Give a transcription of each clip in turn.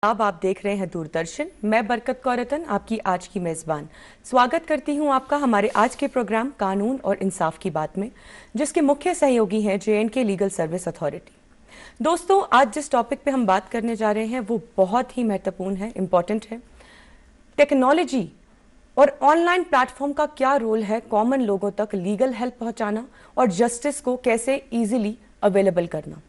अब आप देख रहे हैं दूरदर्शन। मैं बरकत कौरतन आपकी आज की मेज़बान स्वागत करती हूं आपका हमारे आज के प्रोग्राम कानून और इंसाफ की बात में, जिसके मुख्य सहयोगी हैं JNK लीगल सर्विस अथॉरिटी। दोस्तों, आज जिस टॉपिक पे हम बात करने जा रहे हैं वो बहुत ही महत्वपूर्ण है, इम्पॉर्टेंट है। टेक्नोलॉजी और ऑनलाइन प्लेटफॉर्म का क्या रोल है कॉमन लोगों तक लीगल हेल्प पहुंचाना और जस्टिस को कैसे ईजिली अवेलेबल करना।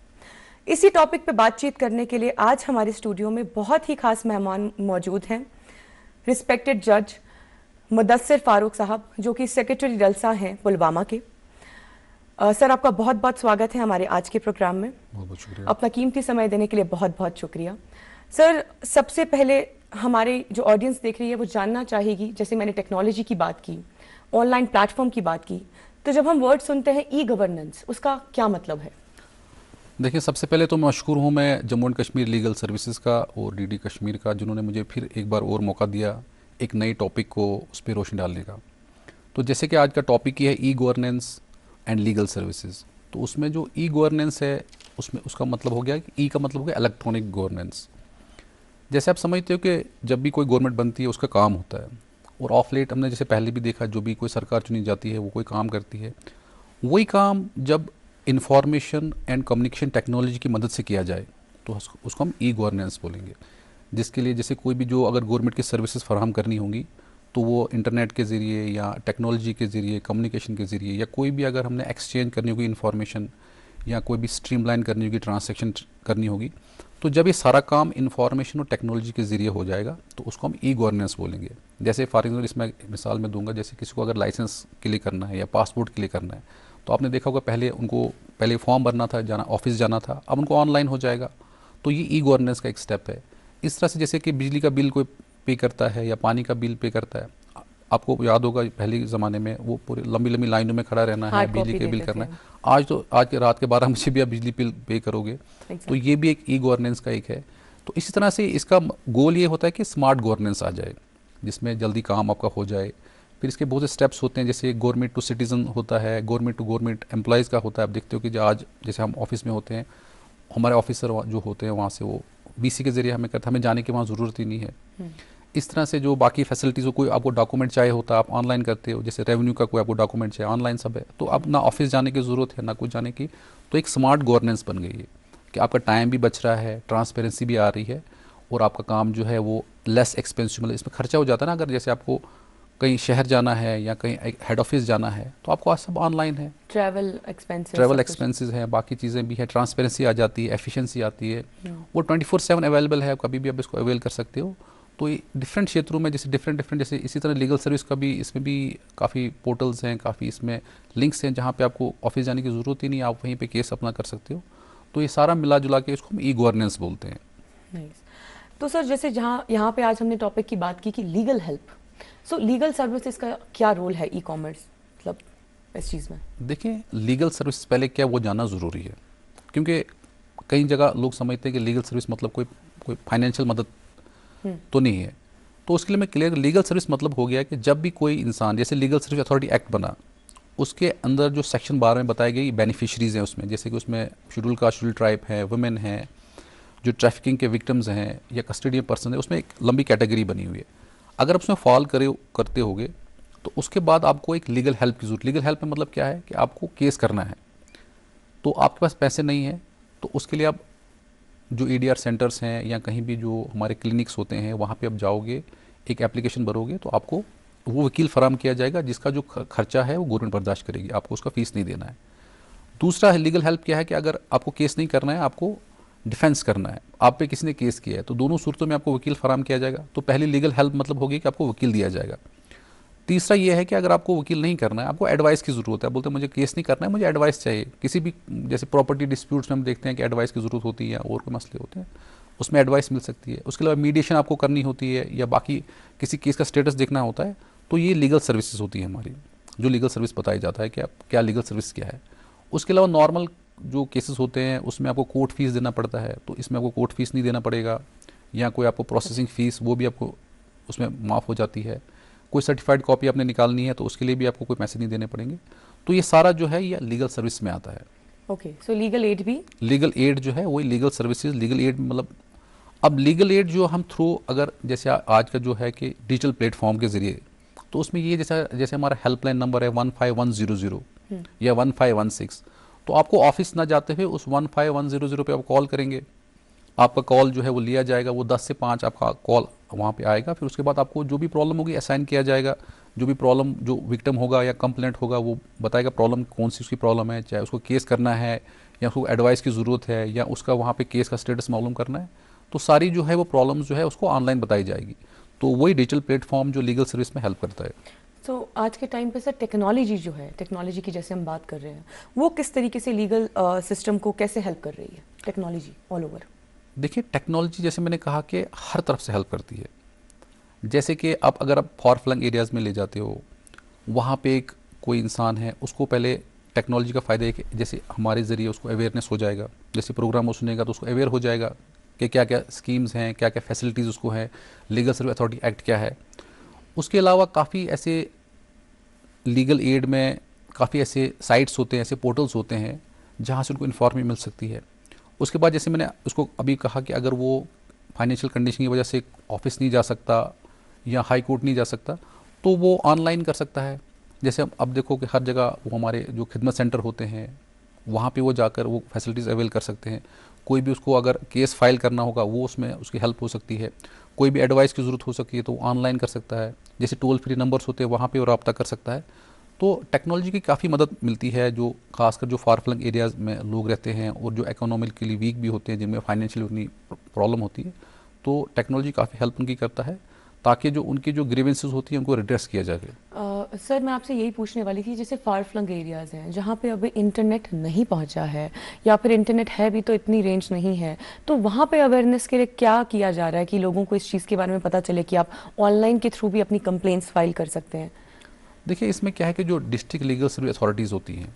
इसी टॉपिक पे बातचीत करने के लिए आज हमारे स्टूडियो में बहुत ही खास मेहमान मौजूद हैं। रिस्पेक्टेड जज मुदस्सिर फारूक साहब, जो कि सेक्रेटरी रलसा हैं पुलवामा के। सर, आपका बहुत बहुत स्वागत है हमारे आज के प्रोग्राम में। बहुत बहुत शुक्रिया। अपना कीमती समय देने के लिए बहुत बहुत शुक्रिया। सर, सबसे पहले हमारे जो ऑडियंस देख रही है वो जानना चाहेगी, जैसे मैंने टेक्नोलॉजी की बात की, ऑनलाइन प्लेटफॉर्म की बात की, तो जब हम वर्ड सुनते हैं ई गवर्नेंस, उसका क्या मतलब है? देखिए, सबसे पहले तो मशकूर हूँ मैं Jammu and Kashmir legal services का और DD कश्मीर का, जिन्होंने मुझे फिर एक बार और मौका दिया एक नई टॉपिक को उस पर रोशनी डालने का। तो जैसे कि आज का टॉपिक ही है e governance and legal services, तो उसमें जो ई गवर्नेंस है उसमें उसका मतलब हो गया कि ई का मतलब हो गया इलेक्ट्रॉनिक गवर्नेंस। जैसे आप समझते हो कि जब भी कोई गवर्नमेंट बनती है उसका काम होता है, और ऑफ लेट हमने जैसे पहले भी देखा, जो भी कोई सरकार चुनी जाती है वो कोई काम करती है, वही काम जब इंफॉर्मेशन एंड कम्युनिकेशन टेक्नोलॉजी की मदद से किया जाए तो उसको हम ई गवर्नेंस बोलेंगे। जिसके लिए जैसे कोई भी जो अगर गवर्नमेंट की सर्विसेज फराहम करनी होंगी तो वो इंटरनेट के ज़रिए या टेक्नोलॉजी के ज़रिए, कम्युनिकेशन के ज़रिए, या कोई भी अगर हमने एक्सचेंज करनी होगी इन्फॉर्मेशन या कोई भी स्ट्रीमलाइन करनी होगी, ट्रांसैक्शन करनी होगी, तो जब ये सारा काम इंफॉर्मेशन और टेक्नोलॉजी के ज़रिए हो जाएगा तो उसको हम ई गवर्नेंस बोलेंगे। जैसे फॉर एग्जाम्पल इसमें मिसाल में दूंगा, जैसे किसी को अगर लाइसेंस के लिए करना है या पासपोर्ट के लिए करना है, तो आपने देखा होगा पहले फॉर्म भरना था, जाना ऑफिस जाना था, अब उनको ऑनलाइन हो जाएगा। तो ये ई गवर्नेंस का एक स्टेप है। इस तरह से जैसे कि बिजली का बिल कोई पे करता है या पानी का बिल पे करता है, आपको याद होगा पहले ज़माने में वो पूरे लंबी लंबी लाइनों में खड़ा रहना है, बिजली के बिल करना है। आज के रात के 12 बजे भी आप बिजली बिल पे करोगे। तो ये भी एक ई गवर्नेंस का एक है। तो इसी तरह से इसका गोल ये होता है कि स्मार्ट गवर्नेंस आ जाए, जिसमें जल्दी काम आपका हो जाए। फिर इसके बहुत से स्टेप्स होते हैं, जैसे गवर्नमेंट टू सिटीज़न होता है, गवर्नमेंट टू गवर्नमेंट एम्प्लॉयज़ का होता है। आप देखते हो कि जो आज जैसे हम ऑफिस में होते हैं, हमारे ऑफिसर जो होते हैं वहाँ से वो BC के ज़रिए हमें करते, हमें जाने की वहाँ ज़रूरत ही नहीं है। इस तरह से जो बाकी फैसिलिटीज़ हो, कोई आपको डॉक्यूमेंट चाहिए होता है आप ऑनलाइन करते हो, जैसे रेवेन्यू का कोई आपको डॉक्यूमेंट चाहिए, ऑनलाइन सब है। तो अब ना ऑफिस जाने की ज़रूरत है ना कुछ जाने की। तो एक स्मार्ट गवर्नेंस बन गई है कि आपका टाइम भी बच रहा है, ट्रांसपेरेंसी भी आ रही है, और आपका काम जो है वो लेस एक्सपेंसिव, मतलब इसमें खर्चा हो जाता है ना। अगर जैसे आपको कहीं शहर जाना है या कहीं हेड ऑफिस जाना है तो आपको आज सब ऑनलाइन है। ट्रैवल एक्सपेंसेस हैं, बाकी चीज़ें भी है, ट्रांसपेरेंसी आ जाती है, एफिशिएंसी आती है। वो 24/7 अवेलेबल है, कभी भी आप इसको अवेल कर सकते हो। तो ये डिफरेंट क्षेत्रों में जैसे डिफरेंट जैसे इसी तरह लीगल सर्विस का भी, इसमें भी काफ़ी पोर्टल्स हैं, काफ़ी इसमें लिंक्स हैं, जहाँ पे आपको ऑफिस जाने की ज़रूरत ही नहीं, आप वहीं पे केस अपना कर सकते हो। तो ये सारा मिला जुला के इसको हम ई गवर्नेंस बोलते हैं। नाइस। तो सर, जैसे जहाँ यहाँ पे आज हमने टॉपिक की बात की कि लीगल हेल्प, सो लीगल सर्विसेज का क्या रोल है ई-कॉमर्स, मतलब इस चीज़ में? देखिए, लीगल सर्विस पहले क्या वो जानना ज़रूरी है, क्योंकि कई जगह लोग समझते हैं कि लीगल सर्विस मतलब कोई कोई फाइनेंशियल मदद तो नहीं है। तो उसके लिए मैं क्लियर, लीगल सर्विस मतलब हो गया कि जब भी कोई इंसान, जैसे लीगल सर्विस अथॉरिटी एक्ट बना, उसके अंदर जो सेक्शन 12 में बताई गई बेनिफिशरीज़ हैं उसमें, जैसे कि उसमें शेड्यूल कास्ट, शेड्यूल ट्राइब है, वुमेन हैं, जो ट्रैफिकिंग के विक्टिम्स हैं या कस्टडियन पर्सन है, उसमें एक लंबी कैटेगरी बनी हुई है। अगर उसमें फॉल करते होगे तो उसके बाद आपको एक लीगल हेल्प की जरूरत। लीगल हेल्प में मतलब क्या है कि आपको केस करना है, तो आपके पास पैसे नहीं है, तो उसके लिए आप जो EDR सेंटर्स हैं या कहीं भी जो हमारे क्लिनिक्स होते हैं वहाँ पे आप जाओगे, एक एप्लीकेशन भरोगे, तो आपको वो वकील फराम किया जाएगा जिसका जो खर्चा है वो गवर्नमेंट बर्दाश्त करेगी, आपको उसका फीस नहीं देना है। दूसरा लीगल हेल्प क्या है कि अगर आपको केस नहीं करना है, आपको डिफेंस करना है, आप पे किसी ने केस किया है, तो दोनों सूरतों में आपको वकील फराम किया जाएगा। तो पहली लीगल हेल्प मतलब होगी कि आपको वकील दिया जाएगा। तीसरा ये है कि अगर आपको वकील नहीं करना है, आपको एडवाइस की ज़रूरत है, बोलते हैं मुझे केस नहीं करना है, मुझे एडवाइस चाहिए। किसी भी जैसे प्रॉपर्टी डिस्प्यूट्स में हम देखते हैं कि एडवाइस की ज़रूरत होती है, और कोई मसले होते हैं उसमें एडवाइस मिल सकती है। उसके अलावा मीडिएशन आपको करनी होती है, या बाकी किसी केस का स्टेटस देखना होता है, तो ये लीगल सर्विसेज होती है हमारी, जो लीगल सर्विस बताया जाता है कि आप क्या लीगल सर्विस क्या है। उसके अलावा नॉर्मल जो केसेस होते हैं उसमें आपको कोर्ट फीस देना पड़ता है, तो इसमें आपको कोर्ट फीस नहीं देना पड़ेगा, या कोई आपको प्रोसेसिंग फ़ीस वो भी आपको उसमें माफ़ हो जाती है। कोई सर्टिफाइड कॉपी आपने निकालनी है तो उसके लिए भी आपको कोई पैसे नहीं देने पड़ेंगे। तो ये सारा जो है ये लीगल सर्विस में आता है। ओके, सो लीगल एड भी, लीगल एड जो है वही लीगल सर्विसेज। लीगल एड मतलब अब लीगल एड जो हम थ्रू अगर जैसे आज का जो है कि डिजिटल प्लेटफॉर्म के ज़रिए, तो उसमें ये जैसा जैसे हमारा हेल्पलाइन नंबर है 15100 या 1516, तो आपको ऑफिस ना जाते हुए उस 15100 पे आप कॉल करेंगे, आपका कॉल जो है वो लिया जाएगा, वो 10 से 5 आपका कॉल वहाँ पे आएगा, फिर उसके बाद आपको जो भी प्रॉब्लम होगी असाइन किया जाएगा, जो भी प्रॉब्लम जो विक्टिम होगा या कंप्लेंट होगा वो बताएगा प्रॉब्लम कौन सी उसकी प्रॉब्लम है, चाहे उसको केस करना है या उसको एडवाइस की ज़रूरत है या उसका वहाँ पे केस का स्टेटस मालूम करना है, तो सारी जो है वो प्रॉब्लम जो है उसको ऑनलाइन बताई जाएगी। तो वही डिजिटल प्लेटफॉर्म जो लीगल सर्विस में हेल्प करता है। तो आज के टाइम पे सर टेक्नोलॉजी जो है, टेक्नोलॉजी की जैसे हम बात कर रहे हैं, वो किस तरीके से लीगल सिस्टम को कैसे हेल्प कर रही है टेक्नोलॉजी ऑल ओवर? देखिए टेक्नोलॉजी जैसे मैंने कहा कि हर तरफ से हेल्प करती है। जैसे कि आप अगर आप फॉर फ्लंग एरियाज़ में ले जाते हो, वहाँ पे एक कोई इंसान है, उसको पहले टेक्नोलॉजी का फ़ायदा है कि जैसे हमारे ज़रिए उसको अवेयरनेस हो जाएगा, जैसे प्रोग्राम वो सुनेगा तो उसको अवेयर हो जाएगा कि क्या क्या स्कीम्स हैं, क्या क्या फैसिलिटीज़ उसको हैं, लीगल सर्विस अथॉरिटी एक्ट क्या है। उसके अलावा काफ़ी ऐसे लीगल एड में काफ़ी ऐसे साइट्स होते हैं, ऐसे पोर्टल्स होते हैं जहाँ से उनको इन्फॉर्मेशन मिल सकती है। उसके बाद जैसे मैंने उसको अभी कहा कि अगर वो फाइनेंशियल कंडीशन की वजह से ऑफिस नहीं जा सकता या हाई कोर्ट नहीं जा सकता, तो वो ऑनलाइन कर सकता है। जैसे अब देखो कि हर जगह वो हमारे जो खिदमत सेंटर होते हैं वहाँ पे वो जाकर वो फैसिलिटीज़ अवेल कर सकते हैं। कोई भी उसको अगर केस फाइल करना होगा वो उसमें उसकी हेल्प हो सकती है। कोई भी एडवाइस की ज़रूरत हो सकती है तो वो ऑनलाइन कर सकता है। जैसे टोल फ्री नंबर्स होते हैं वहाँ पे वो रब्ता कर सकता है। तो टेक्नोलॉजी की काफ़ी मदद मिलती है, जो खासकर जो फार फ्लंग एरियाज़ में लोग रहते हैं और जो इकोनॉमिकली वीक भी होते हैं, जिनमें फाइनेंशियल उतनी प्रॉब्लम होती है, तो टेक्नोलॉजी काफ़ी हेल्प उनकी करता है ताकि जो उनकी जो ग्रीवेंसेस होती हैं उनको रिड्रेस किया जाए। सर मैं आपसे यही पूछने वाली थी, जैसे फार फ्लंग एरियाज़ हैं जहाँ पे अभी इंटरनेट नहीं पहुँचा है या फिर इंटरनेट है भी तो इतनी रेंज नहीं है, तो वहाँ पे अवेयरनेस के लिए क्या किया जा रहा है कि लोगों को इस चीज़ के बारे में पता चले कि आप ऑनलाइन के थ्रू भी अपनी कंप्लेंट्स फाइल कर सकते हैं? देखिए इसमें क्या है कि जो डिस्ट्रिक्ट लीगल सर्विस अथॉरिटीज़ होती हैं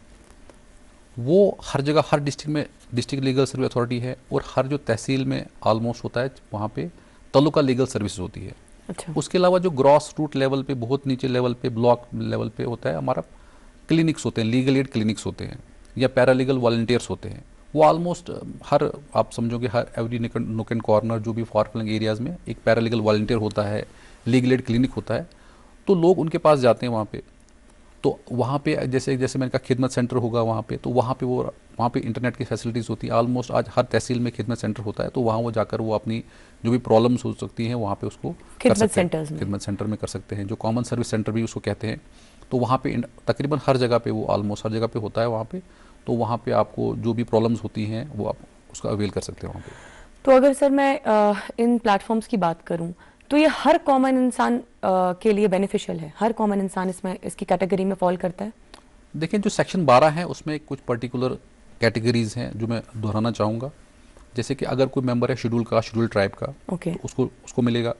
वो हर जगह, हर डिस्ट्रिक्ट में डिस्ट्रिक्ट लीगल सर्विस अथॉरिटी है और हर जो तहसील में ऑलमोस्ट होता है वहाँ पे तालुका लीगल सर्विस होती है। अच्छा। उसके अलावा जो ग्रॉस रूट लेवल पे, बहुत नीचे लेवल पे, ब्लॉक लेवल पे होता है हमारा क्लिनिक्स होते हैं, लीगल एड क्लिनिक्स होते हैं या पैरालीगल वॉलंटियर्स होते हैं। वो ऑलमोस्ट हर, आप समझो कि हर एवरी नुक एंड कॉर्नर जो भी फॉर फ्लंग एरियाज़ में एक पैरालीगल वॉलंटियर होता है, लीगल एड क्लिनिक होता है, तो लोग उनके पास जाते हैं वहाँ पे। तो वहाँ पे जैसे जैसे मैंने कहा खिदमत सेंटर होगा वहाँ पे, तो वहाँ पे इंटरनेट की फैसिलिटीज़ होती है। ऑलमोस्ट आज हर तहसील में खिदमत सेंटर होता है, तो वहाँ वो जाकर वो अपनी जो भी प्रॉब्लम्स हो सकती हैं वहाँ पे उसको कर सकते हैं, खिदमत सेंटर में कर सकते हैं, जो कॉमन सर्विस सेंटर भी उसको कहते हैं। तो वहाँ पे तकरीबन हर जगह पे वो ऑलमोस्ट हर जगह पे होता है वहाँ पे। तो वहाँ पे आपको जो भी प्रॉब्लम्स होती हैं वो आप उसका अवेल कर सकते हैं वहाँ पे। तो अगर सर मैं इन प्लेटफॉर्म्स की बात करूं तो ये हर कॉमन इंसान के लिए बेनिफिशियल है? हर कॉमन इंसान इसमें इसकी कैटेगरी में फॉल करता है? देखिए जो सेक्शन 12 है उसमें कुछ पर्टिकुलर कैटेगरीज हैं जो मैं दोहराना चाहूँगा। जैसे कि अगर कोई मेंबर है शेड्यूल ट्राइब का, ओके। तो उसको मिलेगा।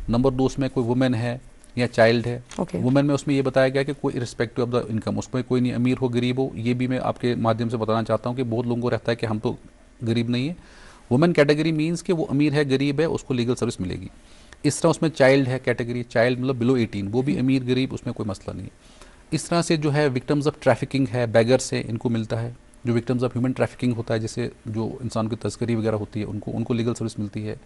नंबर 2 उसमें कोई वुमेन है या चाइल्ड है। ओके। वुमेन में उसमें ये बताया गया कि कोई इरिस्पेक्टिव ऑफ द इनकम, उसमें कोई नहीं अमीर हो गरीब हो, ये भी मैं आपके माध्यम से बताना चाहता हूँ कि बहुत लोगों को रहता है कि हम तो गरीब नहीं है। वुमेन कैटेगरी मीन्स कि वो अमीर है गरीब है उसको लीगल सर्विस मिलेगी। इस तरह उसमें चाइल्ड है कैटेगरी, चाइल्ड मतलब बिलो 18, वो भी अमीर गरीब उसमें कोई मसला नहीं। इस तरह से जो है विक्टिम्स ऑफ ट्रैफिकिंग है, बैगर्स है, इनको मिलता है। जो विक्टिम्स ऑफ ह्यूमन ट्रैफिकिंग होता है, जैसे जो इंसान की तस्करी वगैरह होती है, उनको लीगल सर्विस मिलती है,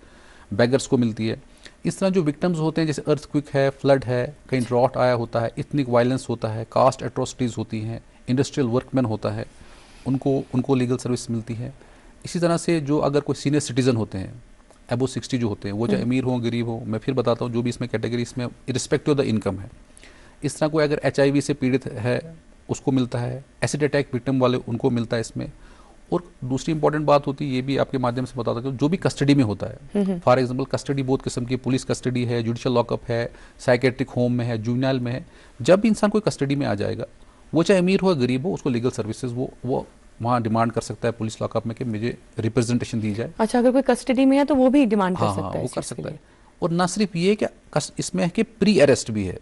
बैगर्स को मिलती है। इस तरह जो विक्टिम्स होते हैं, जैसे अर्थक्विक है, फ्लड है, कहीं ड्रॉट आया होता है, इथनिक वायलेंस होता है, कास्ट एट्रोसिटीज़ होती हैं, इंडस्ट्रियल वर्कमैन होता है, उनको लीगल सर्विस मिलती है। इसी तरह से जो अगर कोई सीनियर सिटीज़न होते हैं अबो 60 जो होते हैं, वो चाहे अमीर हो गरीब हो, मैं फिर बताता हूँ जो भी इसमें कैटेगरी इसमें इरिस्पेक्टिव ऑफ द इनकम है। इस तरह कोई अगर HIV से पीड़ित है उसको मिलता है, एसिड अटैक विक्टिम वाले उनको मिलता है इसमें। और दूसरी इंपॉर्टेंट बात होती है, ये भी आपके माध्यम से बताता हूँ, जो भी कस्टडी में होता है, फॉर एग्जांपल कस्टडी बहुत किस्म की, पुलिस कस्टडी है, जुडिशियल लॉकअप है, साइकेट्रिक होम में है, जूनियल में है। जब भी इंसान कोई कस्टडी में आ जाएगा, वो चाहे अमीर हो या गरीब हो, उसको लीगल सर्विसेज वो वहाँ डिमांड कर सकता है पुलिस लॉकअप में कि मुझे रिप्रेजेंटेशन दी जाए। अच्छा, अगर कोई कस्टडी में है तो वो भी डिमांड कर हाँ सकता है? वो कर सकता है। और ना सिर्फ ये कि इसमें है कि प्री अरेस्ट भी है,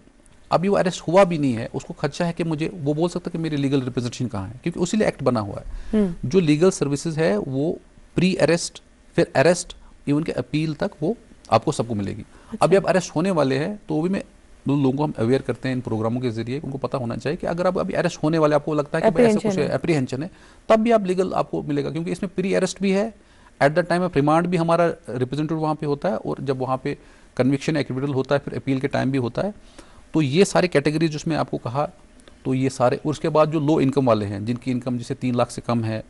अभी वो अरेस्ट हुआ भी नहीं है, उसको खदशा है कि मुझे, वो बोल सकता है कि मेरी लीगल रिप्रेजेंटेशन कहाँ है, क्योंकि उसी लिए एक्ट बना हुआ है। जो लीगल सर्विसेज है वो प्री अरेस्ट, फिर अरेस्ट, इवन के अपील तक वो आपको सबको मिलेगी। अच्छा। अभी आप अरेस्ट होने वाले हैं तो वो भी मैं लोगों को हम अवेयर करते हैं इन प्रोग्रामों के जरिए, उनको पता होना चाहिए कि अगर आप अभी अरेस्ट होने वाले, आपको लगता है कि भाई ऐसा कुछ एप्रीहेंशन है, तब भी आप लीगल आपको मिलेगा, क्योंकि इसमें प्री अरेस्ट भी है, at the time of remand भी हमारा रिप्रेजेंटेटिव वहाँ पे होता है, और जब वहाँ पे कन्विक्शन एक्विटल होता है फिर अपील के टाइम भी होता है। तो ये सारी कैटेगरी जिसमें आपको कहा, तो ये सारे, और उसके बाद जो लो इनकम वाले हैं जिनकी इनकम जैसे 3 लाख से कम है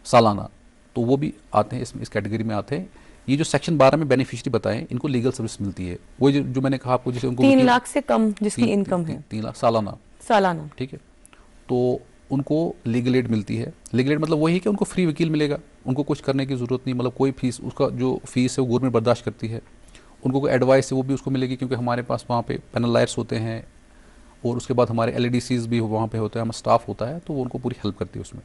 सालाना, तो वो भी आते हैं इस कैटेगरी में आते हैं। ये जो सेक्शन 12 में बेनिफिशियरी बताएं, इनको लीगल सर्विस मिलती है। वो जो मैंने कहा आपको, जैसे उनको 3 लाख से कम जिसकी इनकम है, 3 लाख सालाना, सालाना, ठीक है, तो उनको लीगल एड मिलती है। लीगल एड मतलब वही है कि उनको फ्री वकील मिलेगा, उनको कुछ करने की ज़रूरत नहीं, मतलब कोई फीस, उसका जो फीस है वो गवर्नमेंट बर्दाश्त करती है। उनको कोई एडवाइस है वो भी उसको मिलेगी, क्योंकि हमारे पास वहाँ पे पैनल लायर्स होते हैं, और उसके बाद हमारे LADCs भी वहाँ पे होते हैं, हमारा स्टाफ होता है, तो वो उनको पूरी हेल्प करती है उसमें।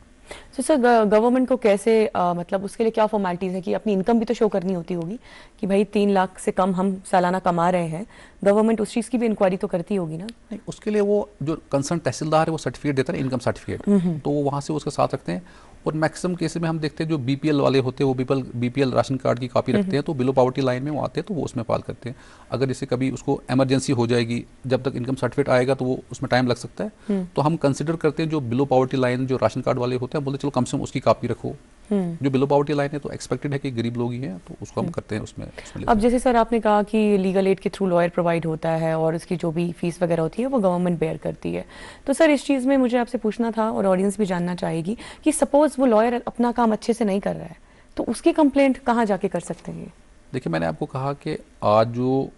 तो सर गवर्नमेंट को कैसे मतलब उसके लिए क्या फॉर्मेलिटीज़ है कि अपनी इनकम भी तो शो करनी होती होगी कि भाई 3 लाख से कम हम सालाना कमा रहे हैं, गवर्नमेंट उस चीज़ की भी इंक्वायरी तो करती होगी ना? नहीं, उसके लिए वो जो कंसर्न तहसीलदार है वो सर्टिफिकेट देता है, इनकम सर्टिफिकेट, तो वो वहाँ से उसके साथ रखते हैं। और मैक्सिमम केसेस में हम देखते हैं जो BPL वाले होते हैं वो BPL राशन कार्ड की कॉपी रखते हैं, तो बिलो पॉवर्टी लाइन में वो आते हैं, तो वो उसमें फाइल करते हैं। अगर जैसे कभी उसको इमरजेंसी हो जाएगी, जब तक इनकम सर्टिफिकेट आएगा तो वो उसमें टाइम लग सकता है, तो हम कंसिडर करते हैं जो बिलो पॉवर्टी लाइन जो राशन कार्ड वाले होते हैं, बोलते चलो कम से कम उसकी कॉपी रखो। जो बिलो पॉवर्टी लाइन है तो एक्सपेक्टेड है कि गरीब लोग ही हैं, तो उसको हम करते हैं उसमें अब जैसे सर आपने कहा कि लीगल एड के थ्रू लॉयर प्रोवाइड होता है और उसकी जो भी फीस वगैरह होती है वो गवर्नमेंट बेयर करती है, तो सर इस चीज़ में मुझे आपसे पूछना था और ऑडियंस भी जानना चाहेगी कि सपोज वो लॉयर अपना काम अच्छे से नहीं कर रहा है, तो उसकी कंप्लेंट कहाँ जाके कर सकते हैं? देखिए, मैंने आपको कहा कि आज जो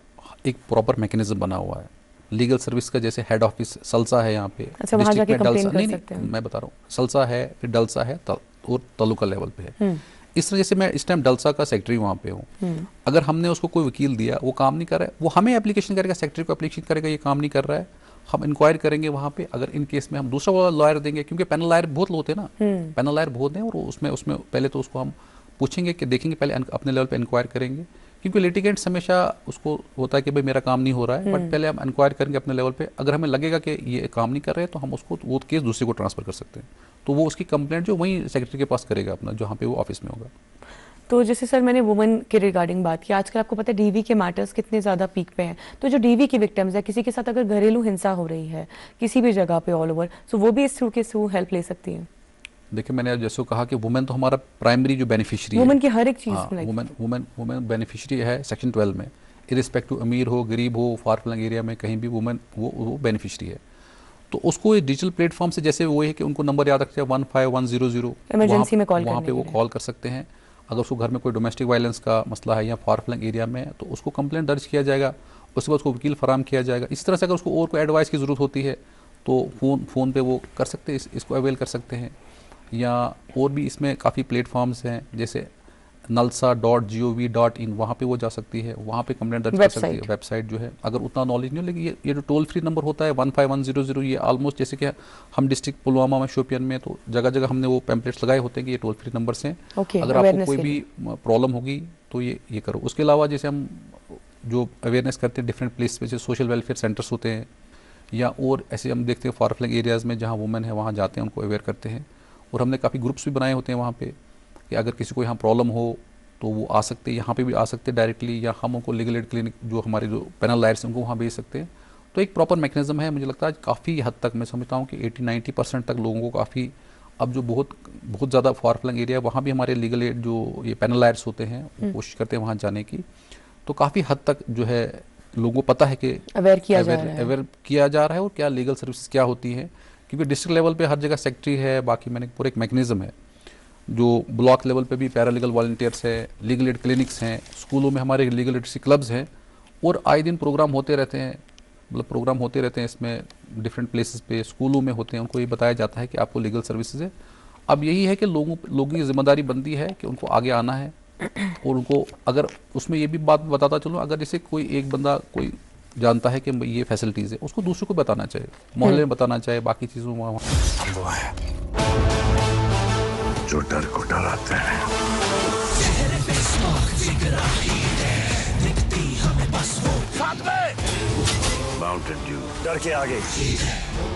एक प्रॉपर मैकेनिज्म बना हुआ है लीगल सर्विस का, जैसे हेड ऑफिस सलसा है यहाँ पे, अच्छा, वहाँ जाके कंप्लेन कर नहीं सकते हैं? मैं बता रहा हूँ, सलसा है, फिर डलसा है, और तालुका लेवल पे है। इस तरह जैसे मैं इस टाइम डलसा का सेक्रेटरी वहाँ पे हूँ, अगर हमने उसको कोई वकील दिया, वो काम नहीं कर रहा है, वो हमें एप्लीकेशन करेगा, सेक्रेटरी को एप्लीकेशन करेगा, ये काम नहीं कर रहा है, हम इंक्वायर करेंगे वहाँ पे। अगर इन केस में हम दूसरा वाला लॉयर देंगे, क्योंकि पैनल लॉयर बहुत होते हैं ना, पैनल लॉयर बहुत हैं, और उसमें पहले तो उसको हम पूछेंगे कि देखेंगे, पहले अपने लेवल पे इंक्वायर करेंगे, क्योंकि लिटिगेंट्स हमेशा उसको होता है कि भाई मेरा काम नहीं हो रहा है, बट पहले हम इंक्वायर करेंगे अपने लेवल पे। अगर हमें लगेगा कि ये काम नहीं कर रहे हैं, तो हम उसको वो केस दूसरे को ट्रांसफर कर सकते हैं, तो वो उसकी कंप्लेंट जो वहीं सेक्रेटरी के पास करेगा अपना, जहाँ पे वो ऑफिस में होगा। तो जैसे सर मैंने वुमेन के रिगार्डिंग बात की, आजकल आपको पता है DV के मैटर्स कितने ज़्यादा पीक पे हैं, तो जो DV की विक्टिम्स है, किसी के साथ अगर घरेलू हिंसा हो रही है किसी भी जगह पे ऑल ओवर, तो वो भी इस थ्रू के थ्रू हेल्प ले सकती है? देखिए, मैंने जैसे कहा कि वुमेन तो हमारा प्राइमरी जो बेनिफिशियरी है, वुमेन की हर एक चीज़ हाँ, में वुमेन बेनिफिशियरी है सेक्शन 12 में, इरिस्पेक्टिव अमीर हो गरीब हो फार फ्लंग एरिया में कहीं भी वुमेन वो बेनिफिशियरी है। तो उसको डिजिटल प्लेटफॉर्म से जैसे वो है कि उनको नंबर याद रखते हैं 15100, इमरजेंसी में कॉल वहाँ पे वो कॉल कर सकते हैं। अगर उसको घर में कोई डोमेस्टिक वायलेंस का मसला है या फार फ्लंग एरिया में, तो उसको कंप्लेंट दर्ज किया जाएगा, उसके बाद उसको वकील फराम किया जाएगा। इस तरह से अगर उसको और कोई एडवाइस की ज़रूरत होती है तो फ़ोन पे वो कर सकते हैं, इसको अवेल कर सकते हैं। या और भी इसमें काफ़ी प्लेटफॉर्म्स हैं, जैसे nalsa.gov.in, वहाँ पे वो जा सकती है, वहाँ पे कंप्लेंट दर्ज कर सकती है। वेबसाइट जो है, अगर उतना नॉलेज नहीं हो, लेकिन ये जो टोल फ्री नंबर होता है 15100, ये ऑलमोस्ट जैसे कि हम डिस्ट्रिक्ट पुलवामा में, शोपियन में, तो जगह जगह हमने वो पैम्पलेट्स लगाए होते हैं कि ये टोल फ्री नंबर्स हैं। अगर आपको कोई भी प्रॉब्लम होगी तो ये करो। उसके अलावा जैसे हम जो अवेयरनेस करते हैं डिफरेंट प्लेस पे, जैसे सोशल वेलफेयर सेंटर्स होते हैं, या और ऐसे हम देखते हैं फार फ्लंग एरियाज़ में जहाँ वुमेन है वहाँ जाते हैं, उनको अवेयर करते हैं। और हमने काफ़ी ग्रुप्स भी बनाए होते हैं वहाँ पे कि अगर किसी को यहाँ प्रॉब्लम हो तो वो आ सकते हैं, यहाँ पे भी आ सकते हैं डायरेक्टली, या हम उनको लीगल एड क्लिनिक जो हमारे जो पैनल लायर्स हैं उनको वहाँ भेज सकते हैं। तो एक प्रॉपर मैकेनिज्म है। मुझे लगता है काफ़ी हद तक मैं समझता हूँ कि 80-90% तक लोगों को काफ़ी, अब जो बहुत ज़्यादा फार फ्लंग एरिया, वहाँ भी हमारे लीगल एड जो ये पैनल लायर्स होते हैं वो कोशिश करते हैं वहाँ जाने की। तो काफ़ी हद तक जो है लोगों को पता है कि अवेयर किया जा रहा है और क्या लीगल सर्विस क्या होती है, क्योंकि डिस्ट्रिक्ट लेवल पे हर जगह सेक्रेटरी है, बाकी मैंने पूरा एक मैकेनिज्म है। जो ब्लॉक लेवल पे भी पैरालीगल वॉलंटियर्स है, लीगल एड क्लिनिक्स हैं, स्कूलों में हमारे लीगल लिटरेसी क्लब्स हैं, और आए दिन प्रोग्राम होते रहते हैं, मतलब प्रोग्राम होते रहते हैं इसमें डिफरेंट प्लेसेस पे, स्कूलों में होते हैं। उनको ये बताया जाता है कि आपको लीगल सर्विसेज है। अब यही है कि लोगों की जिम्मेदारी बनती है कि उनको आगे आना है, और उनको अगर उसमें ये भी बात बताता चलूँ, अगर जैसे कोई एक बंदा कोई जानता है कि ये फैसिलिटीज़ है, उसको दूसरों को बताना चाहिए, मोहल्ले में बताना चाहिए, बाकी चीज़ों में वो है जो डर को डराते हैं। माउंटेन ड्यू, डर के आगे।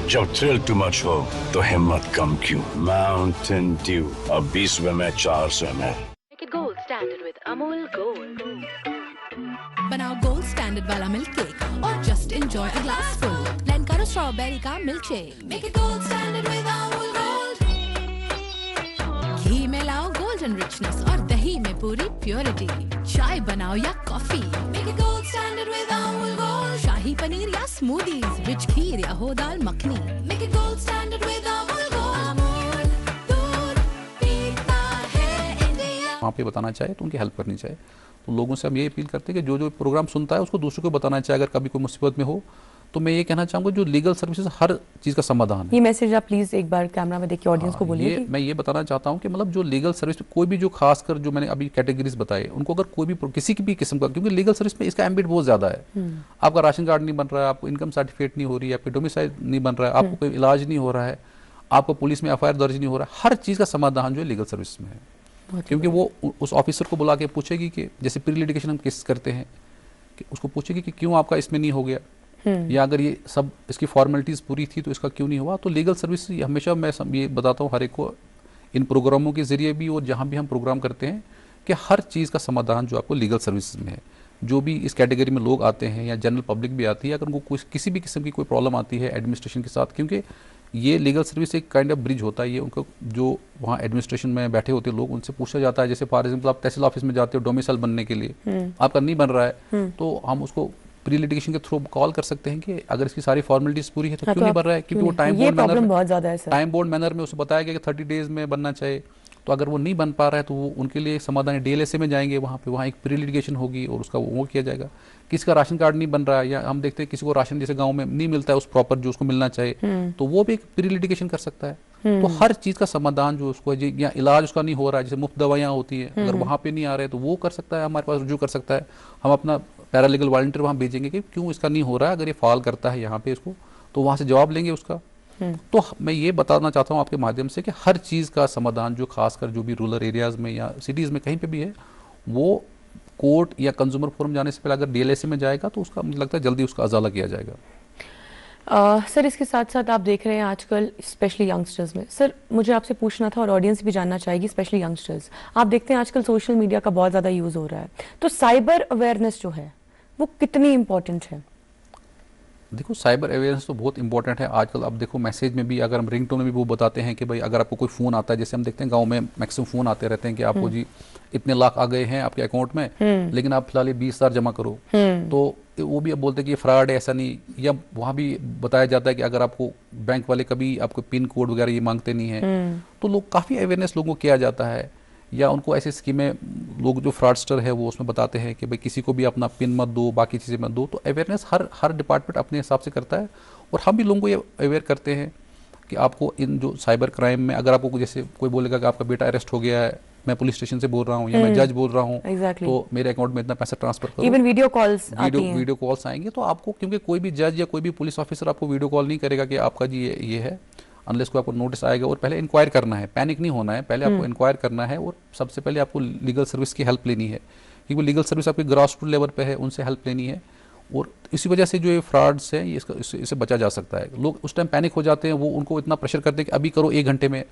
जब थ्रिल टू मच हो तो हिम्मत कम क्यों। माउंटेन ड्यू, अब 20 में 400 ml। Gold standard with Amul Gold. बनाओ गोल्ड स्टैंडर्ड वाला मिल्क केक और just enjoy a glass full. Blend करो स्ट्रॉबेरी का milk shake, make it gold standard with Amul gold. घी में लाओ गोल्ड salt and richness और दही में पूरी प्योरिटी। चाय बनाओ या coffee, make it gold standard with Amul Gold। शाही पनीर या स्मूदीज, रिच खीर या हो दाल makhani, make it gold standard with Amul Gold। Amul दूध पीता है इंडिया। वहाँ पे बताना चाहे तो उनकी हेल्प करनी चाहिए। तो लोगों से हम ये अपील करते हैं कि जो जो प्रोग्राम सुनता है उसको दूसरों को बताना चाहिए। अगर कभी कोई मुसीबत में हो तो मैं ये कहना चाहूँगा जो लीगल सर्विसेज हर चीज़ का समाधान है। ये मैसेज आप प्लीज एक बार कैमरा में देखिए ऑडियंस को बोलिए। मैं ये बताना चाहता हूँ कि मतलब जो लीगल सर्विस कोई भी जो खासकर जो मैंने अभी कैटेगरीज बताए उनको अगर कोई भी किसी की भी किस्म का, क्योंकि लीगल सर्विस में इसका एम्बिट बहुत ज़्यादा है। आपका राशन कार्ड नहीं बन रहा है, आपको इनकम सर्टिफिकेट नहीं हो रही है, आपकी डोमिसाइल नहीं बन रहा है, आपको कोई इलाज नहीं हो रहा है, आपको पुलिस में एफआईआर दर्ज नहीं हो रहा है, हर चीज़ का समाधान जो है लीगल सर्विस में है। क्योंकि वो उस ऑफिसर को बुला के पूछेगी कि जैसे प्री लिटिगेशन हम केस करते हैं कि उसको पूछेगी कि क्यों आपका इसमें नहीं हो गया, या अगर ये सब इसकी फॉर्मेलिटीज़ पूरी थी तो इसका क्यों नहीं हुआ। तो लीगल सर्विस हमेशा मैं ये बताता हूँ हर एक को इन प्रोग्रामों के ज़रिए भी और जहाँ भी हम प्रोग्राम करते हैं कि हर चीज़ का समाधान जो आपको लीगल सर्विस में है। जो भी इस कैटेगरी में लोग आते हैं या जनरल पब्लिक भी आती है, अगर उनको किसी भी किस्म की कोई प्रॉब्लम आती है एडमिनिस्ट्रेशन के साथ, क्योंकि ये लीगल सर्विस एक काइंड ऑफ ब्रिज होता है। ये उनको जो वहाँ एडमिनिस्ट्रेशन में बैठे होते हैं लोग, उनसे पूछा जाता है। जैसे फॉर एग्जाम्पल आप तहसील ऑफिस में जाते हो डोमिसाइल बनने के लिए, आपका नहीं बन रहा है, तो हम उसको प्री लिटिगेशन के थ्रू कॉल कर सकते हैं कि अगर इसकी सारी फॉर्मेलिटीज पूरी है तो क्यों नहीं बन रहा है, क्योंकि वो टाइम बोर्ड मैनर में उसे बताया गया कि 30 डेज में बनना चाहिए। तो अगर वो नहीं बन पा रहा है तो वो उनके लिए समाधान डीएलएसए में जाएंगे, वहाँ एक प्री लिटिगेशन होगी और उसका वो किया जाएगा। किसी का राशन कार्ड नहीं बन रहा है या हम देखते हैं किसी को राशन जैसे गांव में नहीं मिलता है उस प्रॉपर जो उसको मिलना चाहिए, तो वो भी एक प्री लिटिगेशन कर सकता है। तो हर चीज़ का समाधान जो उसको या इलाज उसका नहीं हो रहा है, जैसे मुफ्त दवाइयाँ होती है, अगर वहाँ पे नहीं आ रहे तो वो कर सकता है, हमारे पास रुजू कर सकता है। हम अपना पैरालीगल वॉलंटियर वहाँ भेजेंगे कि क्यों इसका नहीं हो रहा है, अगर ये फाल करता है यहाँ पे इसको, तो वहाँ से जवाब लेंगे उसका। तो मैं ये बताना चाहता हूँ आपके माध्यम से कि हर चीज़ का समाधान जो खासकर जो भी रूरल एरियाज़ में या सिटीज़ में कहीं पे भी है, वो कोर्ट या कंज्यूमर फोरम जाने से पहले अगर डीएलएसए में जाएगा तो उसका मुझे लगता है जल्दी उसका अजाला किया जाएगा। सर इसके साथ साथ आप देख रहे हैं आजकल स्पेशली यंगस्टर्स में, सर मुझे आपसे पूछना था और ऑडियंस भी जानना चाहेगी, स्पेशली यंगस्टर्स, आप देखते हैं आजकल सोशल मीडिया का बहुत ज़्यादा यूज़ हो रहा है, तो साइबर अवेयरनेस जो है वो कितनी इम्पोर्टेंट है? देखो साइबर अवेयरनेस तो बहुत इंपॉर्टेंट है आजकल। अब देखो मैसेज में भी अगर हम रिंगटोन में भी वो बताते हैं कि भाई अगर आपको कोई फ़ोन आता है, जैसे हम देखते हैं गांव में मैक्सिमम फ़ोन आते रहते हैं कि आपको जी इतने लाख आ गए हैं आपके अकाउंट में, लेकिन आप फिलहाल 20,000 जमा करो, तो वो भी अब बोलते हैं कि ये फ्रॉड है, ऐसा नहीं। या वहाँ भी बताया जाता है कि अगर आपको बैंक वाले कभी आपको पिन कोड वगैरह ये मांगते नहीं है, तो लोग काफ़ी अवेयरनेस लोगों को किया जाता है। या उनको ऐसी स्कीमें लोग जो फ्रॉडस्टर है वो उसमें बताते हैं कि भाई किसी को भी अपना पिन मत दो, बाकी चीज़ें मत दो। तो अवेयरनेस हर डिपार्टमेंट अपने हिसाब से करता है, और हम भी लोगों को ये अवेयर करते हैं कि आपको इन जो साइबर क्राइम में अगर आपको जैसे कोई बोलेगा कि आपका बेटा अरेस्ट हो गया है, मैं पुलिस स्टेशन से बोल रहा हूँ या मैं जज बोल रहा हूँ, तो मेरे अकाउंट में इतना पैसा ट्रांसफर करो। इवन वीडियो कॉल्स आएंगे, तो आपको क्योंकि कोई भी जज या कोई भी पुलिस ऑफिसर आपको वीडियो कॉल नहीं करेगा कि आपका जी ये है, अनलेस को आपको नोटिस आएगा। और पहले इंक्वायर करना है, पैनिक नहीं होना है, पहले आपको इंक्वायर करना है, और सबसे पहले आपको लीगल सर्विस की हेल्प लेनी है, क्योंकि लीगल सर्विस आपकी ग्रास रूट लेवल पे है, उनसे हेल्प लेनी है। और इसी वजह से जो ये फ्रॉड्स हैं इससे बचा जा सकता है। लोग उस टाइम पैनिक हो जाते हैं, वो उनको इतना प्रेशर करते हैं कि अभी करो 1 घंटे में,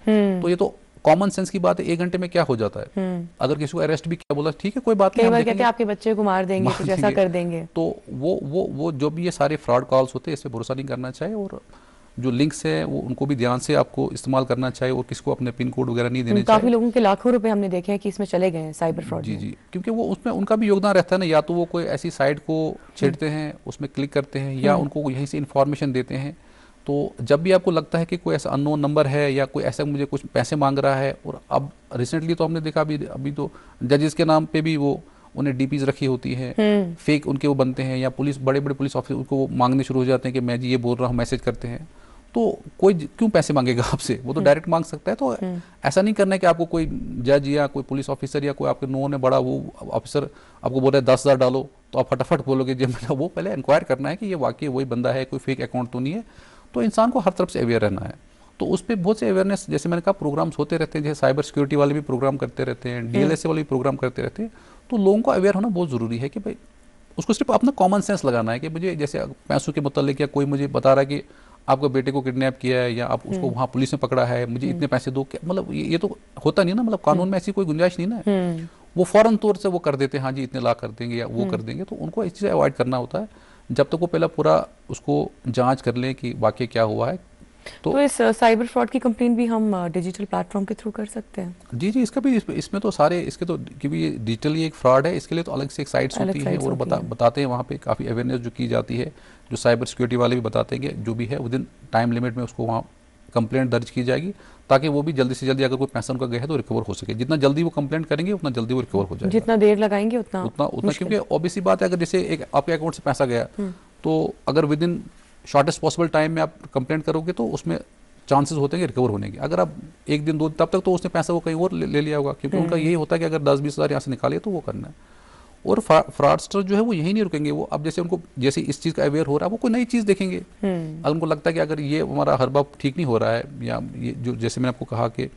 तो ये तो कॉमन सेंस की बात है, 1 घंटे में क्या हो जाता है। अगर किसी को अरेस्ट भी किया, बोला ठीक है कोई बात नहीं, कहते हैं आपके बच्चे को मार देंगे, कुछ ऐसा कर देंगे, तो वो जो भी ये सारे फ्रॉड कॉल्स होते हैं इस पर भरोसा नहीं करना चाहिए। और जो लिंक्स है वो उनको भी ध्यान से आपको इस्तेमाल करना चाहिए, और किसको अपने पिन कोड वगैरह नहीं देने चाहिए। काफी लोगों के लाखों रुपए हमने देखे हैं कि इसमें चले गए हैं साइबर फ्रॉड। जी, क्योंकि वो उसमें उनका भी योगदान रहता है ना, या तो वो कोई ऐसी साइट को छेड़ते हैं, उसमें क्लिक करते हैं, या उनको यहीं से इन्फॉर्मेशन देते हैं। तो जब भी आपको लगता है कि कोई ऐसा अननोन नंबर है या कोई ऐसा मुझे कुछ पैसे मांग रहा है, और अब रिसेंटली तो हमने देखा अभी तो जजेस के नाम पे भी वो उन्हें डीपीज रखी होती है, फेक उनके वो बनते हैं, या बड़े बड़े पुलिस ऑफिसर उनको मांगने शुरू हो जाते हैं कि मैं जी ये बोल रहा हूँ, मैसेज करते हैं। तो कोई क्यों पैसे मांगेगा आपसे, वो तो डायरेक्ट मांग सकता है। तो ऐसा नहीं करना है कि आपको कोई जज या कोई पुलिस ऑफिसर या कोई आपके नोन में बड़ा वो ऑफिसर आपको बोल रहा है 10,000 डालो, तो आप फटाफट बोलोगे जी मेरा, वो पहले इंक्वायर करना है कि ये वाकई वही बंदा है, कोई फेक अकाउंट तो नहीं है। तो इंसान को हर तरफ से अवेयर रहना है। तो उस पर बहुत से अवेयरनेस, जैसे मैंने कहा, प्रोग्राम्स होते रहते हैं, जैसे साइबर सिक्योरिटी वाले भी प्रोग्राम करते रहते हैं, डीएलएसए वाले भी प्रोग्राम करते रहते हैं। तो लोगों को अवेयर होना बहुत ज़रूरी है कि भाई उसको सिर्फ अपना कॉमन सेंस लगाना है कि मुझे जैसे पैसों के मुतालिक या कोई मुझे बता रहा है कि आपके बेटे को किडनैप किया है या आप उसको वहाँ पुलिस ने पकड़ा है, मुझे इतने पैसे दो, मतलब ये तो होता नहीं ना, मतलब कानून में ऐसी कोई गुंजाइश नहीं ना। वो फौरन तौर से वो कर देते हैं, हाँ जी इतने लाख कर देंगे या वो कर देंगे। तो उनको इस चीज़ अवॉइड करना होता है, जब तक वो पहला पूरा उसको जांच कर लें कि वाकई क्या हुआ है। तो इस साइबर फ्रॉड की कंप्लेंट भी हम डिजिटल प्लेटफॉर्म के थ्रू कर सकते हैं? जी जी, इसका भी इसमें तो सारे इसके तो, क्योंकि ये डिजिटली एक फ्रॉड है, इसके लिए तो अलग से एक साइट्स अलग होती हैं sites और होती हैं। बताते हैं वहाँ पे काफ़ी अवेयरनेस जो की जाती है, जो साइबर सिक्योरिटी वाले भी बताते हैं कि जो भी है विदिन टाइम लिमिट में उसको वहाँ कंप्लेंट दर्ज की जाएगी, ताकि वो भी जल्दी से जल्दी अगर कोई पैसा उनका गया है तो रिकवर हो सके। जितना जल्दी वो कंप्लेंट करेंगे उतना जल्दी वो रिकवर हो जाएगा। जितना देर लगाएंगे उतना उतना उतना मुश्किल। क्योंकि ऑब्वियसली बात है, अगर जैसे एक आपके अकाउंट से पैसा गया तो अगर with in shortest possible time में आप कंप्लेंट करोगे तो उसमें चांसेस होते हैं रिकवर होने के। अगर आप एक दिन 2 दिन, तब तक तो उसने पैसा वो कहीं और ले लिया होगा, क्योंकि उनका यही होता है कि अगर 10-20 हज़ार यहाँ से निकाले तो वो करना है। और फ्रॉडस्टर जो है वो यही नहीं रुकेंगे, वो अब जैसे उनको जैसे इस चीज़ का अवेयर हो रहा है वो कोई नई चीज़ देखेंगे। अगर उनको लगता है कि अगर ये हमारा हर बार ठीक नहीं हो रहा है, या ये जो जैसे मैंने आपको कहा कि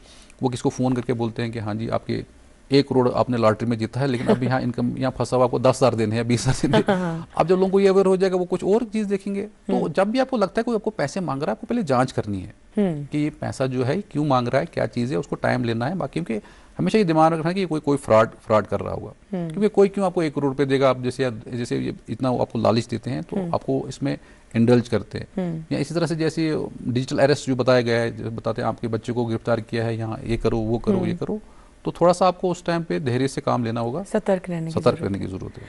वो किसको फ़ोन करके बोलते हैं कि हाँ जी आपके 1 करोड़ आपने लॉटरी में जीता है, लेकिन अब यहाँ इनकम यहाँ फंसा हुआ, आपको 10,000 देने हैं, 20,000 देने हैं। अब जब लोगों को ये अवेयर हो जाएगा वो कुछ और चीज़ देखेंगे। तो जब भी आपको लगता है कोई आपको पैसे मांग रहा है, आपको पहले जांच करनी है कि ये पैसा जो है क्यों मांग रहा है, क्या चीज़ है, उसको टाइम लेना है। बाकी क्योंकि हमेशा ये दिमाग रखना है कि कोई फ्रॉड कर रहा होगा, क्योंकि कोई क्यों आपको 1 करोड़ रुपये देगा। आप जैसे ये इतना आपको लालच देते हैं तो आपको इसमें इंडल्ज करते हैं। या इसी तरह से जैसे डिजिटल अरेस्ट जो बताया गया है, बताते हैं आपके बच्चे को गिरफ्तार किया है, यहाँ ये करो वो करो ये करो, तो थोड़ा सा आपको उस टाइम पे धैर्य से काम लेना होगा, सतर्क रहने की जरूरत है।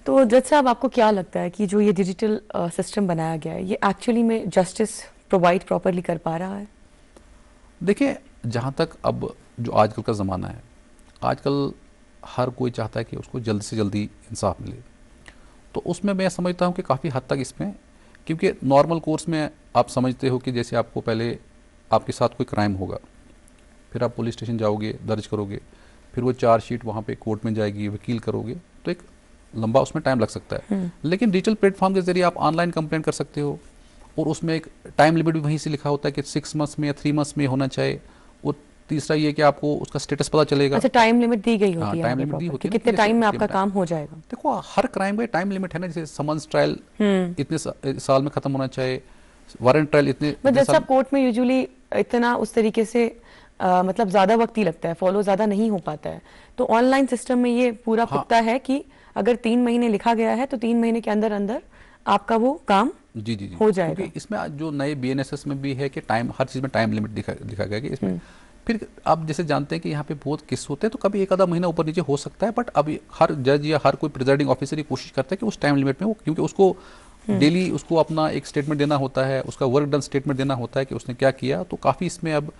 तो जज साहब, आपको क्या लगता है कि जो ये डिजिटल सिस्टम बनाया गया है, ये एक्चुअली में जस्टिस प्रोवाइड प्रॉपरली कर पा रहा है? देखिए, जहाँ तक अब जो आजकल का ज़माना है, आजकल हर कोई चाहता है कि उसको जल्दी से जल्दी इंसाफ मिले, तो उसमें मैं समझता हूँ कि काफ़ी हद तक इसमें, क्योंकि नॉर्मल कोर्स में आप समझते हो कि जैसे आपको पहले आपके साथ कोई क्राइम होगा, फिर आप पुलिस स्टेशन जाओगे, दर्ज करोगे, फिर वो चार्जशीट वहाँ पे कोर्ट में जाएगी, वकील करोगे, तो एक लंबा उसमें टाइम लग सकता है। लेकिन डिजिटल प्लेटफॉर्म के जरिए आप ऑनलाइन कंप्लेंट कर सकते हो, और उसमें एक टाइम लिमिट भी वहीं से लिखा होता है कि 6 मंथ्स में या 3 मंथ्स में होना चाहिए। और तीसरा ये कि आपको उसका स्टेटस पता चलेगा। अच्छा, टाइम लिमिट दी गई होती है? टाइम लिमिट दी होती है, कितने टाइम में आपका काम हो जाएगा? देखो, हर क्राइम का टाइम लिमिट है ना, जैसे समन्स ट्रायल इतने साल में खत्म होना चाहिए, वारंट ट्रायल इतने। जज साहब, कोर्ट में यूजुअली इतना उस तरीके से मतलब ज्यादा वक्त ही लगता है, फॉलो ज्यादा नहीं हो पाता है। तो ऑनलाइन सिस्टम में ये पूरा पुख्ता है कि अगर 3 महीने लिखा गया है तो 3 महीने के अंदर अंदर आपका वो काम जी हो जाएगा। क्योंकि इसमें जो नए BNSS में भी है कि टाइम, हर चीज़ में टाइम लिमिट लिखा गया कि इसमें। फिर आप जैसे जानते हैं कि यहाँ पे बहुत केस होते हैं, तो कभी 1 आधा महीना ऊपर नीचे हो सकता है, बट अभी हर जज या हर कोई प्रिजाइडिंग ऑफिसर ये कोशिश करता है कि उस टाइम लिमिट में वो, क्योंकि उसको डेली उसको अपना एक स्टेटमेंट देना होता है, उसका वर्क डन स्टेटमेंट देना होता है कि उसने क्या किया। तो काफ़ी इसमें अब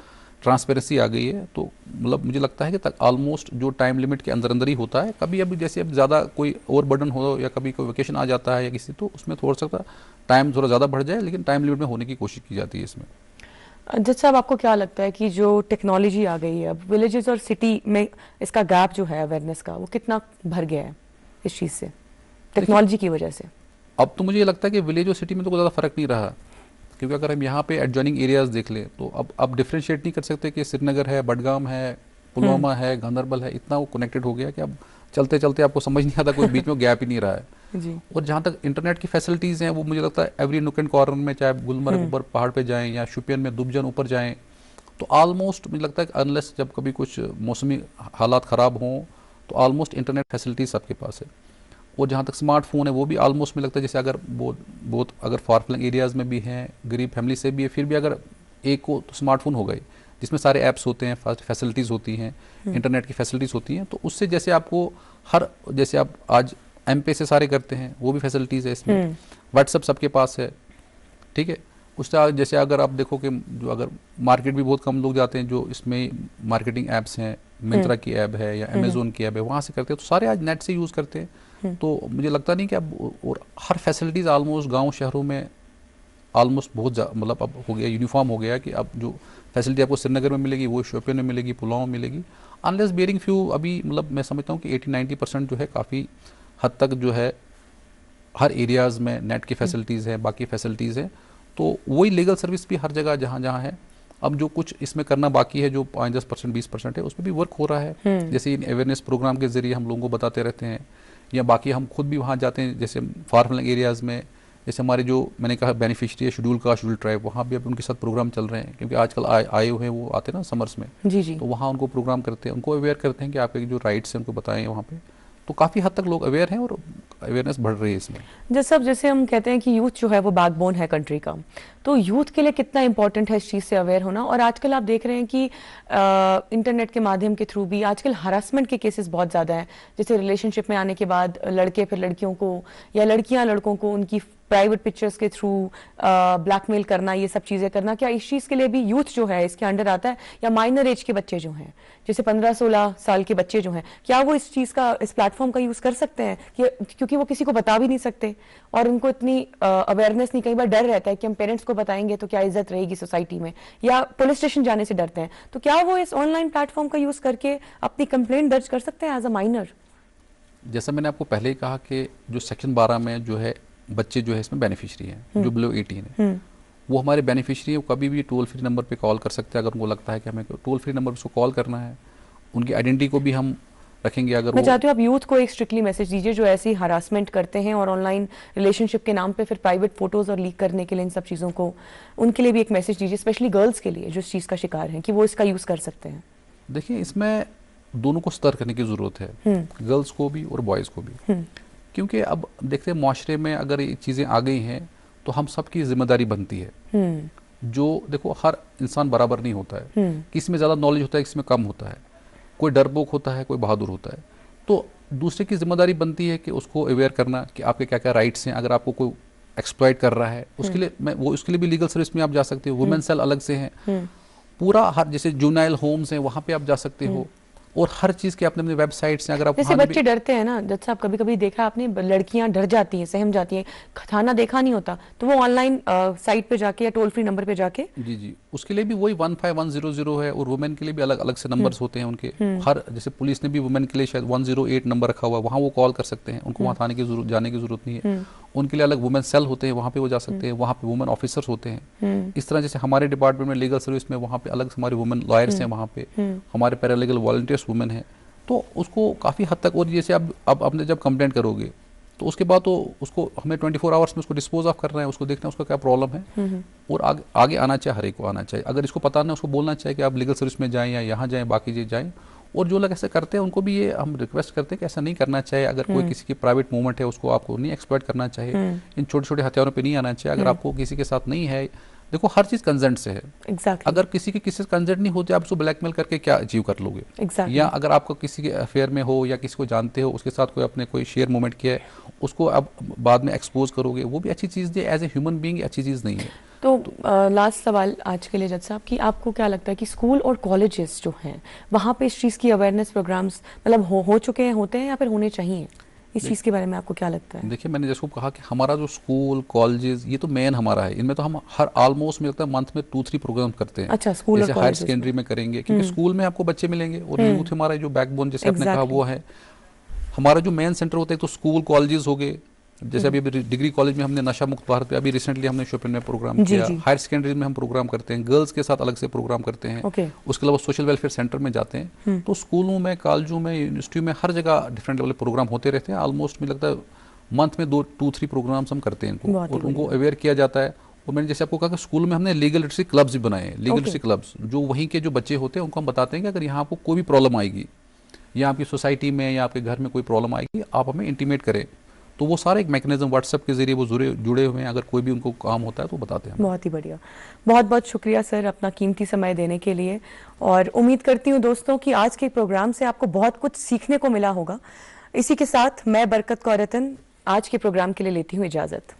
ट्रांसपेरेंसी आ गई है। तो मतलब मुझे लगता है कि तक ऑलमोस्ट जो टाइम लिमिट के अंदर अंदर ही होता है। कभी अभी जैसे अब ज़्यादा कोई ओवर बर्डन हो या कभी कोई वेकेशन आ जाता है या किसी, तो उसमें थोड़ा सा टाइम थोड़ा ज़्यादा बढ़ जाए, लेकिन टाइम लिमिट में होने की कोशिश की जाती है इसमें। जज साहब, आपको क्या लगता है कि जो टेक्नोलॉजी आ गई है अब विलेजेस और सिटी में, इसका गैप जो है अवेयरनेस का, वो कितना भर गया है इस चीज़ से, टेक्नोलॉजी की वजह से? अब तो मुझे ये लगता है कि विलेज और सिटी में तो कोई ज़्यादा फ़र्क नहीं रहा, क्योंकि अगर हम यहाँ पे एडजॉइनिंग एरियाज़ देख लें तो अब डिफ्रेंशिएट नहीं कर सकते कि श्रीनगर है, बडगाम है, पुलवामा है, गांधरबल है, इतना वो कनेक्टेड हो गया कि अब चलते चलते आपको समझ नहीं आता, कोई बीच में गैप ही नहीं रहा है। जी। और जहाँ तक इंटरनेट की फैसिलिटीज़ हैं, वो मुझे लगता है एवरी नुक एंड कॉर्नर में, चाहे गुलमर्ग ऊपर पहाड़ पे जाएं या शुपियन में दुबजन ऊपर जाएं, तो ऑलमोस्ट मुझे लगता है कि अनलेस जब कभी कुछ मौसमी हालात ख़राब हों तो ऑलमोस्ट इंटरनेट फैसिलिटीज़ सबके पास है। और जहाँ तक स्मार्टफोन है, वो भी ऑलमोस्ट मुझे लगता है जैसे अगर बहुत अगर फार फ्लंग एरियाज़ में भी हैं, गरीब फैमिली से भी है, फिर भी अगर एक को तो स्मार्टफोन हो गए जिसमें सारे ऐप्स होते हैं, फास्ट फैसिलिटीज़ होती हैं, इंटरनेट की फैसिलिटीज़ होती हैं, तो उससे जैसे आपको जैसे आप आज M-Pay से सारे करते हैं, वो भी फैसिलिटीज़ है इसमें। व्हाट्सएप सबके पास है, ठीक है। उससे जैसे अगर आप देखो कि जो अगर मार्केट भी बहुत कम लोग जाते हैं, जो इसमें मार्केटिंग ऐप्स हैं, मिंत्रा की ऐप है या अमेजोन की ऐप है, वहाँ से करते हैं, तो सारे आज नेट से यूज़ करते हैं। तो मुझे लगता नहीं कि अब, और हर फैसिलिटीज़ ऑलमोस्ट गाँव शहरों में ऑलमोस्ट बहुत मतलब अब हो गया, यूनिफॉर्म हो गया कि अब जो फैसिलिटी आपको श्रीनगर में मिलेगी वो शोपियन में मिलेगी, पुलवामा में मिलेगी, अनलेस बेरिंग फ्यू। अभी मतलब मैं समझता हूँ कि 80-90% जो है काफ़ी हद तक जो है हर एरियाज़ में नेट की फैसिलिटीज़ है, बाकी फैसिलिटीज़ है। तो वही लीगल सर्विस भी हर जगह जहाँ जहाँ है। अब जो कुछ इसमें करना बाकी है, जो 5-10%, 20% है, उसमें भी वर्क हो रहा है। जैसे इन अवेयरनेस प्रोग्राम के जरिए हम लोगों को बताते रहते हैं, या बाकी हम खुद भी वहाँ जाते हैं, जैसे फार फ्लंग एरियाज़ में, जैसे हमारे जो मैंने कहा बेनिफिशियरी है शेड्यूल कास्ट शेड्यूल ट्राइब, वहाँ भी अब उनके साथ प्रोग्राम चल रहे हैं, क्योंकि आजकल आए हुए हैं, वो आते हैं ना समर्स में। जी जी। तो वहाँ उनको प्रोग्राम करते हैं, उनको अवेयर करते हैं कि आपके जो राइट्स हैं उनको बताएं वहाँ पे, तो काफ़ी हद तक लोग अवेयर हैं और अवेयरनेस बढ़ रही है इसमें। जैसे हम कहते हैं कि यूथ जो है वो बैकबोन है कंट्री का, तो यूथ के लिए कितना इंपॉर्टेंट है इस चीज़ से अवेयर होना। और आजकल आप देख रहे हैं कि इंटरनेट के माध्यम के थ्रू भी आजकल हरासमेंट के केसेस बहुत ज़्यादा हैं। जैसे रिलेशनशिप में आने के बाद लड़के फिर लड़कियों को या लड़कियां लड़कों को उनकी प्राइवेट पिक्चर्स के थ्रू ब्लैकमेल करना, ये सब चीज़ें करना, क्या इस चीज़ के लिए भी यूथ जो है इसके अंडर आता है? या माइनर एज के बच्चे जो हैं, जैसे 15-16 साल के बच्चे जो हैं, क्या वो इस चीज़ का, इस प्लेटफॉर्म का यूज़ कर सकते हैं? क्योंकि वो किसी को बता भी नहीं सकते और उनको इतनी अवेयरनेस नहीं, कई बार डर रहता है कि हम पेरेंट्स को बताएंगे तो क्या इज्जत रहेगी सोसाइटी में, या पुलिस स्टेशन जाने से डरते हैं। तो क्या वो इस ऑनलाइन प्लेटफॉर्म का यूज़ करके अपनी कंप्लेंट दर्ज कर सकते हैं एज अ माइनर? जैसा मैंने आपको पहले ही कहा कि जो सेक्शन 12 में जो है बच्चे जो है इसमें बेनिफिशियरी हैं, जो बिलो 18 है, वो हमारे बेनिफिशियरी है। वो कभी भी टोल फ्री नंबर पे कॉल कर सकते हैं अगर उनको लगता है कि हमें टोल फ्री नंबर पे उसको कॉल करना है। उनकी आइडेंटिटी को भी हम रखेंगे। अगर मैं चाहती हूँ आप यूथ को एक स्ट्रिक्टली मैसेज दीजिए जो ऐसी हरासमेंट करते हैं और ऑनलाइन रिलेशनशिप के नाम पे फिर प्राइवेट फोटोज और लीक करने के लिए इन सब चीज़ों को, उनके लिए भी एक मैसेज दीजिए, स्पेशली गर्ल्स के लिए जो इस चीज़ का शिकार हैं, कि वो इसका यूज़ कर सकते हैं। देखिए, इसमें दोनों को सतर्क करने की ज़रूरत है, गर्ल्स को भी और बॉयज़ को भी। क्योंकि अब देखते हैं माशरे में अगर ये चीज़ें आ गई हैं तो हम सबकी जिम्मेदारी बनती है। जो देखो, हर इंसान बराबर नहीं होता है, किसी में ज़्यादा नॉलेज होता है, किसी में कम होता है, कोई डरपोक होता है, कोई बहादुर होता है। तो दूसरे की जिम्मेदारी बनती है कि उसको अवेयर करना कि आपके क्या क्या राइट्स हैं। अगर आपको कोई एक्सप्लॉइट कर रहा है उसके लिए उसके लिए भी लीगल सर्विस में आप जा सकते हो। वुमेन सेल अलग से हैं, पूरा हर जैसे जुनाइल होम्स हैं वहाँ पे आप जा सकते हो। और हर चीज़ के अपने अपने वेबसाइट से अगर आप जैसे बच्चे डरते हैं ना, जैसे आप कभी कभी देखा आपने, लड़कियां डर जाती हैं, सहम जाती हैं, थाना देखा नहीं होता, तो वो ऑनलाइन साइट पे जाके या टोल फ्री नंबर पे जाके, जी उसके लिए भी वही 15100 है। और वुमेन के लिए भी अलग अलग से नंबर्स होते हैं उनके। हर जैसे पुलिस ने भी वुमेन के लिए शायद 108 नंबर रखा हुआ है, वहाँ वो कॉल कर सकते हैं, उनको वहाँ थाने की जाने की जरूरत नहीं है। उनके लिए अलग वुमेन सेल होते हैं, वहाँ पे वो जा सकते हैं, वहाँ पे वुमेन ऑफिसर्स होते हैं। इस तरह जैसे हमारे डिपार्टमेंट में लीगल सर्विस में वहाँ पे अलग हमारे वुमेन लॉयर्स हैं, वहाँ पे हमारे पैरालीगल वॉलंटियर्स वुमेन हैं। तो उसको काफ़ी हद तक, और जैसे अब आपने जब कंप्लेंट करोगे तो उसके बाद तो उसको हमें 24 आवर्स में उसको डिस्पोज ऑफ करना है, उसको देखना है उसका क्या प्रॉब्लम है। और आगे आना चाहिए, हर एक को आना चाहिए। अगर इसको पता ना, उसको बोलना चाहिए कि आप लीगल सर्विस में जाएं या यहाँ जाएं, बाकी चीज़ जाएं। और जो लोग ऐसे करते हैं उनको भी ये हम रिक्वेस्ट करते हैं कि ऐसा नहीं करना चाहिए। अगर कोई किसी की प्राइवेट मूवमेंट है उसको आपको नहीं एक्सप्लॉइट करना चाहिए, इन छोटे छोटे हथियारों पर नहीं आना चाहिए। अगर आपको किसी के साथ नहीं है, देखो हर चीज कंसेंट से है। exactly. अगर किसी से कंसेंट नहीं होते, आप उसको ब्लैकमेल करके क्या अचीव कर लोगे? exactly. या अगर आपको किसी के अफेयर में हो या किसी को जानते हो, उसके साथ कोई अपने कोई शेयर मूवमेंट किया है, उसको आप बाद में एक्सपोज करोगे, वो भी अच्छी चीज़ है। एज ए ह्यूमन बीइंग अच्छी चीज़ नहीं है। तो लास्ट सवाल आज के लिए जज साहब, कि आपको क्या लगता है कि स्कूल और कॉलेजेस जो हैं वहाँ पे इस चीज़ की अवेयरनेस प्रोग्राम्स मतलब हो चुके हैं, होते हैं, या फिर होने चाहिए? इस चीज़ के बारे में आपको क्या लगता है? देखिए, मैंने जैसे कहा कि हमारा जो स्कूल कॉलेजेस ये तो मेन हमारा है, इनमें तो हम हर ऑलमोस्ट मुझे लगता है मंथ में 2-3 प्रोग्राम करते हैं। अच्छा, स्कूल जैसे हायर सेकेंडरी में करेंगे, क्योंकि स्कूल में आपको बच्चे मिलेंगे और यूथ हमारा जो बैकबोन जैसे आपने कहा वो है। हमारा जो मेन सेंटर होता है तो स्कूल कॉलेजेस हो गए। जैसे अभी डिग्री कॉलेज में हमने नशा मुक्त भारत पे अभी रिसेंटली हमने शोपिन में प्रोग्राम किया। हायर सेकेंडरी में हम प्रोग्राम करते हैं, गर्ल्स के साथ अलग से प्रोग्राम करते हैं। उसके अलावा सोशल वेलफेयर सेंटर में जाते हैं। तो स्कूलों में, कॉलेजों में, यूनिवर्सिटी में हर जगह डिफरेंट लेवल प्रोग्राम होते रहते हैं। ऑलमोस्ट मुझे लगता है मंथ में 2-3 प्रोग्राम्स हम करते हैं इनको, और उनको अवेयर किया जाता है। और मैंने जैसे आपको कहा कि स्कूल में हमने लीगल लिटरेसी क्लब्स भी बनाए हैं। लीगल लिटरेसी क्लब्स जो वहीं के जो बच्चे होते हैं उनको हम बताते हैं कि अगर यहाँ आपको कोई भी प्रॉब्लम आएगी या आपकी सोसाइटी में या आपके घर में कोई प्रॉब्लम आएगी, आप हमें इंटीमेट करें। तो वो सारे एक मैकेनिज्म व्हाट्सएप के जरिए वो जुड़े हुए हैं। अगर कोई भी उनको काम होता है तो बताते हैं। बहुत ही बढ़िया, बहुत बहुत शुक्रिया सर अपना कीमती समय देने के लिए। और उम्मीद करती हूँ दोस्तों कि आज के प्रोग्राम से आपको बहुत कुछ सीखने को मिला होगा। इसी के साथ मैं बरकत कौर रतन आज के प्रोग्राम के लिए लेती हूँ इजाज़त।